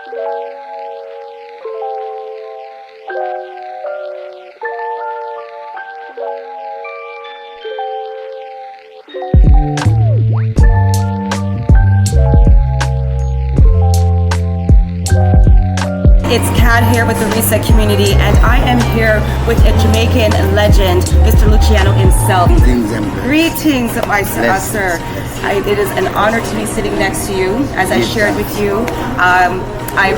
It's Kat here with the Reset Community, and I am here with a Jamaican legend, Mr. Luciano himself. Greetings, my sir. It is an honor to be sitting next to you, as I shared with you. I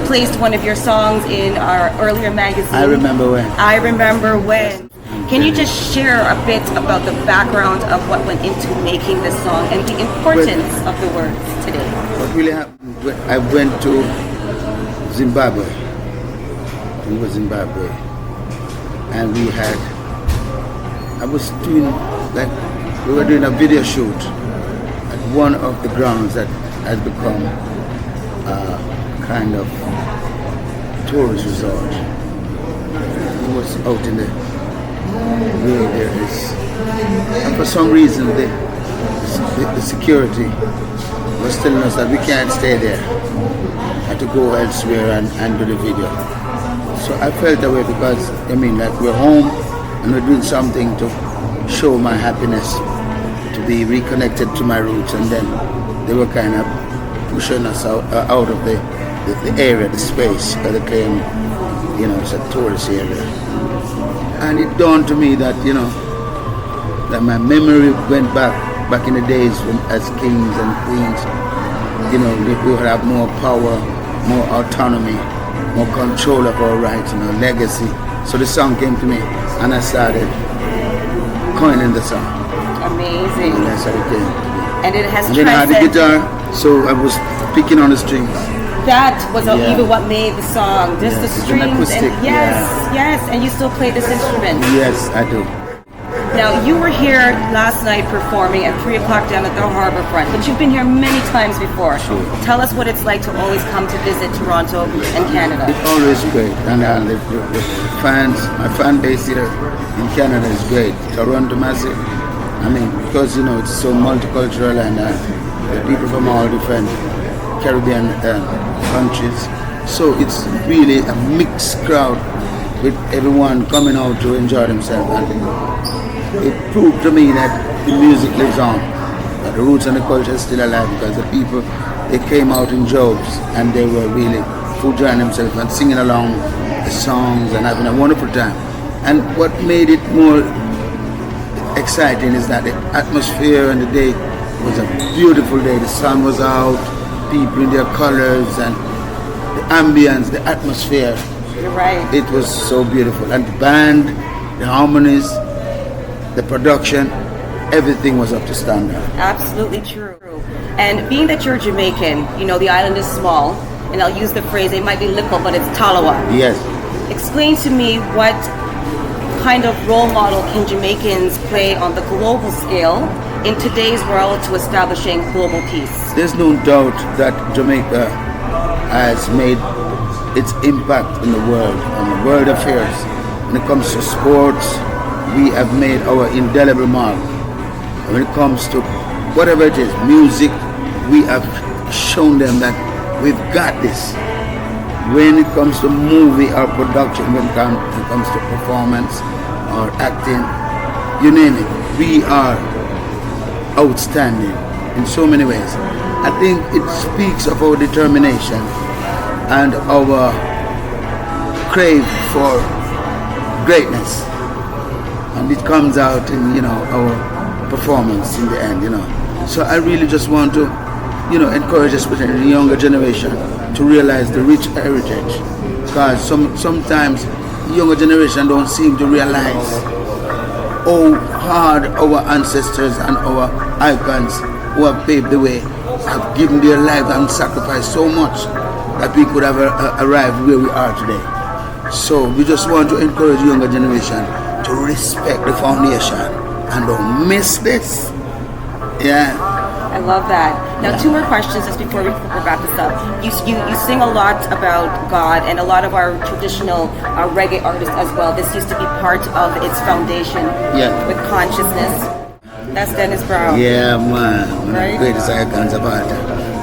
placed one of your songs in our earlier magazine. I remember when. I remember when. Can you just share a bit about the background of what went into making this song and the importance of the words today? What really happened, I went to Zimbabwe. We were Zimbabwe, and we were doing a video shoot at one of the grounds that has become a kind of tourist resort. It was out in the way there is, and for some reason the security was telling us that we can't stay there. Had to go elsewhere and do the video. So I felt that way because we're home and we're doing something to show my happiness, to be reconnected to my roots, and then they were kind of pushing us out of the area, the space, because they claim, it's a tourist area. And it dawned to me that, that my memory went back in the days when, as kings and queens, we would have more power, more autonomy, more control of our rights and our legacy. So the song came to me, and I started coining the song. Amazing. And that's how it came to me. And it has and then I had the guitar, so I was picking on the strings. That was even what made the song, just the strings. Acoustic, and yes, and you still play this instrument. Yes, I do. Now, you were here last night performing at 3 o'clock down at the Harbourfront, but you've been here many times before. Sure. Tell us what it's like to always come to visit Toronto and Canada. It's always great, and the fans, my fan base here in Canada is great. Toronto massive. Because it's so multicultural, and the people from all different Caribbean countries. So it's really a mixed crowd with everyone coming out to enjoy themselves. And it proved to me that the music lives on, that the roots and the culture is still alive, because the people, they came out in droves and they were really enjoying themselves and singing along the songs and having a wonderful time. And what made it more exciting is that the atmosphere and the day was a beautiful day. The sun was out, people in their colors, and the ambience, the atmosphere. You're right. It was so beautiful. And the band, the harmonies, the production, everything was up to standard. Absolutely true. And being that you're Jamaican, the island is small, and I'll use the phrase, it might be little, but it's Talawa. Yes. Explain to me what kind of role model can Jamaicans play on the global scale in today's world to establishing global peace? There's no doubt that Jamaica has made its impact in the world, on the world affairs. When it comes to sports, we have made our indelible mark. When it comes to whatever it is, music, we have shown them that we've got this. When it comes to movie or production, when it comes to performance or acting, you name it, we are outstanding in so many ways. I think it speaks of our determination and our crave for greatness, and it comes out in our performance in the end. So I really just want to encourage especially the younger generation to realize the rich heritage, because sometimes the younger generation don't seem to realize how hard our ancestors and our icons who have paved the way have given their lives and sacrificed so much that we could have arrived where we are today. So we just want to encourage the younger generation to respect the foundation and don't miss this. Yeah. I love that. Now, 2 more questions just before we wrap this up. You sing a lot about God, and a lot of our traditional reggae artists as well. This used to be part of its foundation with consciousness. That's Dennis Brown. Yeah, man. One of the greatest icons of art.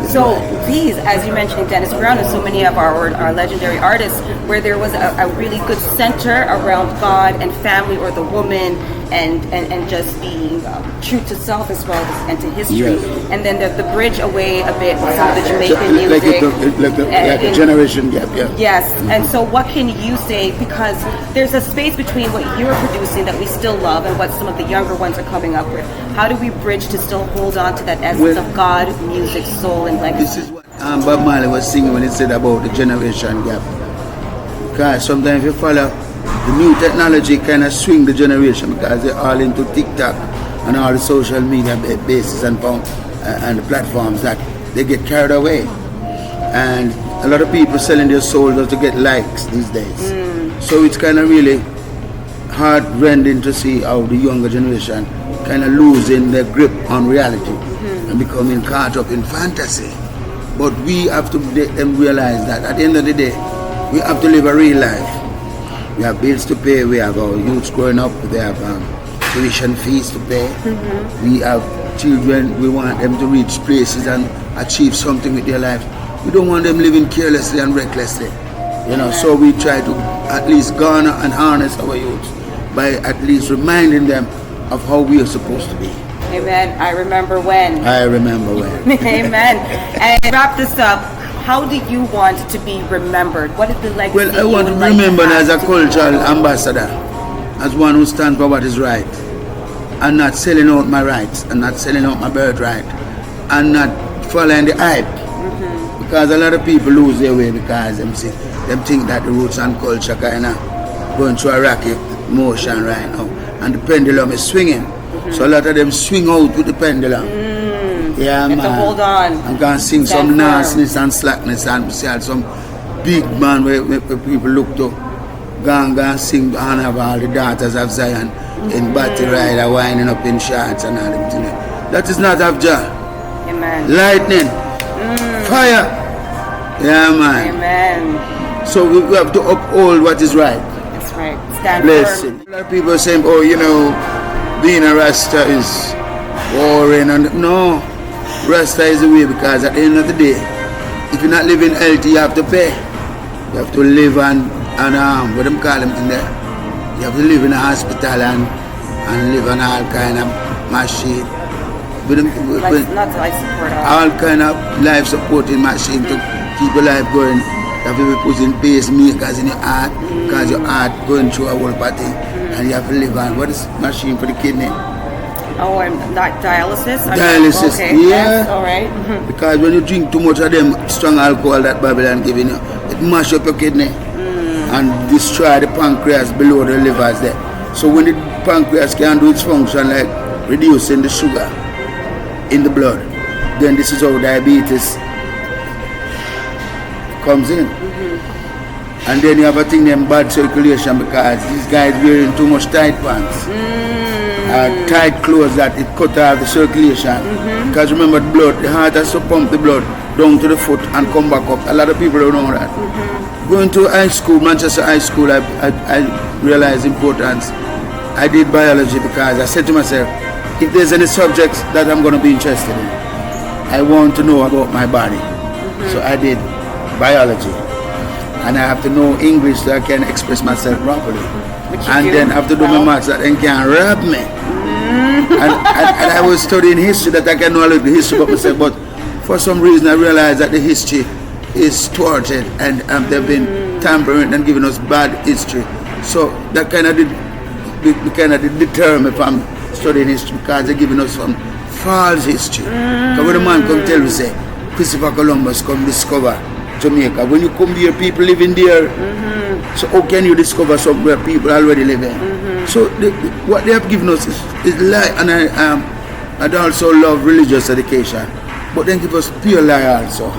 So, please, as you mentioned, Dennis Brown and so many of our legendary artists, where there was a really good center around God and family or the woman and just being true to self as well and to history. Yes. And then the bridge away a bit with some of the Jamaican music. Like a generation gap, yeah. Yes, and so what can you say, because there's a space between what you're producing that we still love and what some of the younger ones are coming up with. How do we bridge to still hold on to that essence of God, music, soul, and legacy? This is what Bob Marley was singing when he said about the generation gap. Because sometimes you follow the new technology kind of swing the generation because they're all into TikTok and all the social media bases and the platforms that they get carried away. And a lot of people selling their soul just to get likes these days. So it's kind of really heart-rending to see how the younger generation kind of losing their grip on reality and becoming caught up in fantasy. But we have to let them realize that at the end of the day, we have to live a real life. We have bills to pay, we have our youths growing up, they have tuition fees to pay. We have children, we want them to reach places and achieve something with their lives. We don't want them living carelessly and recklessly. So we try to at least garner and harness our youths by at least reminding them of how we are supposed to be. Amen. I remember when. Amen. And wrap this up. How do you want to be remembered? What is the legacy? Well, I want to be remembered as a cultural ambassador, as one who stands for what is right, and not selling out my rights, and not selling out my birthright, and not following the hype. Because a lot of people lose their way because them think that the roots and culture kind of going through a rocky motion right now, and the pendulum is swinging. So a lot of them swing out with the pendulum. Yeah, man. To hold on. I'm gonna sing some nastiness and slackness and see some big man where people look to. Gonna sing and have all the daughters of Zion in battle rider winding up in shots and all them things. That is not of Jah. Amen. Lightning. Fire. Yeah, man. Amen. So we have to uphold what is right. That's right. Stand Blessing. firm. A lot of people are saying, being a Rasta is boring. And no. Rasta is the way, because at the end of the day, if you're not living healthy, you have to pay. You have to live and what them call them in there. You have to live in a hospital and live on all kind of machine. Not life support. All kind of life supporting machine to keep your life going. You have to be putting pacemakers in your heart because your heart going through a whole party, and you have to live on what is machine for the kidney. Oh, I'm not dialysis? Dialysis, okay. yeah. Yes, all right. Because when you drink too much of them strong alcohol that Babylon giving you, it mash up your kidney and destroy the pancreas below the livers there. So when the pancreas can do its function, like reducing the sugar in the blood, then this is how diabetes comes in. And then you have a thing named bad circulation, because these guys wearing too much tight pants. Tight clothes that it cut off the circulation. Because remember, the heart has to pump the blood down to the foot and come back up. A lot of people don't know that. Going to high school, Manchester High School, I realized importance. I did biology because I said to myself, if there's any subjects that I'm going to be interested in, I want to know about my body. So I did biology. And I have to know English so I can express myself properly. And then I have to do my maths that then can rob me. And I was studying history that I can know a little history about myself, but for some reason I realized that the history is thwarted and they've been tampering and giving us bad history. So that kind of deter me from studying history, because they're giving us some false history. Because when a man come tell you, say, Christopher Columbus come discover Jamaica. When you come here, people living there. So how can you discover somewhere people already living? So what they have given us is lie, and I also love religious education, but then give us pure lie also.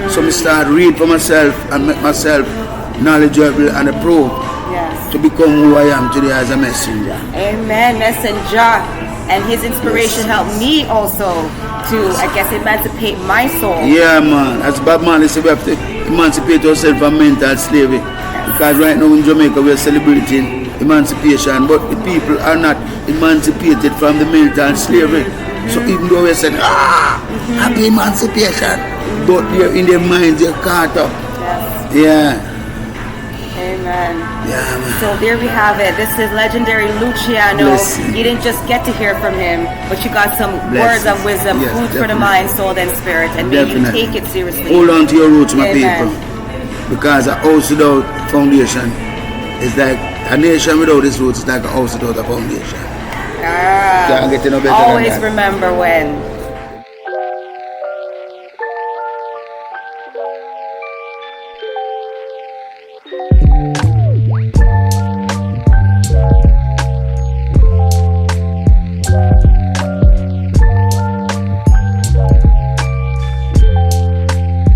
So I start read for myself and make myself knowledgeable and approved to become who I am today as a messenger. Amen, messenger. And his inspiration helped me also to, I guess, emancipate my soul. Yeah, man. As Bob Marley said, we have to emancipate ourselves from mental slavery. Because right now in Jamaica we are celebrating emancipation, but the people are not emancipated from the mental slavery. So even though we said, happy emancipation, but they're in their minds, they're caught up. Yes. Yeah. Amen. Yeah, man. So there we have it. This is legendary Luciano. Blessing. You didn't just get to hear from him, but you got some Blessings. words of wisdom, Yes, food for the definitely. mind, soul, and spirit. And may you Definitely. take it seriously. Hold on to your roots, my Amen. people. Because a house without foundation is like a nation without its roots is like a house without a foundation. Can't get no better than Always that. remember when.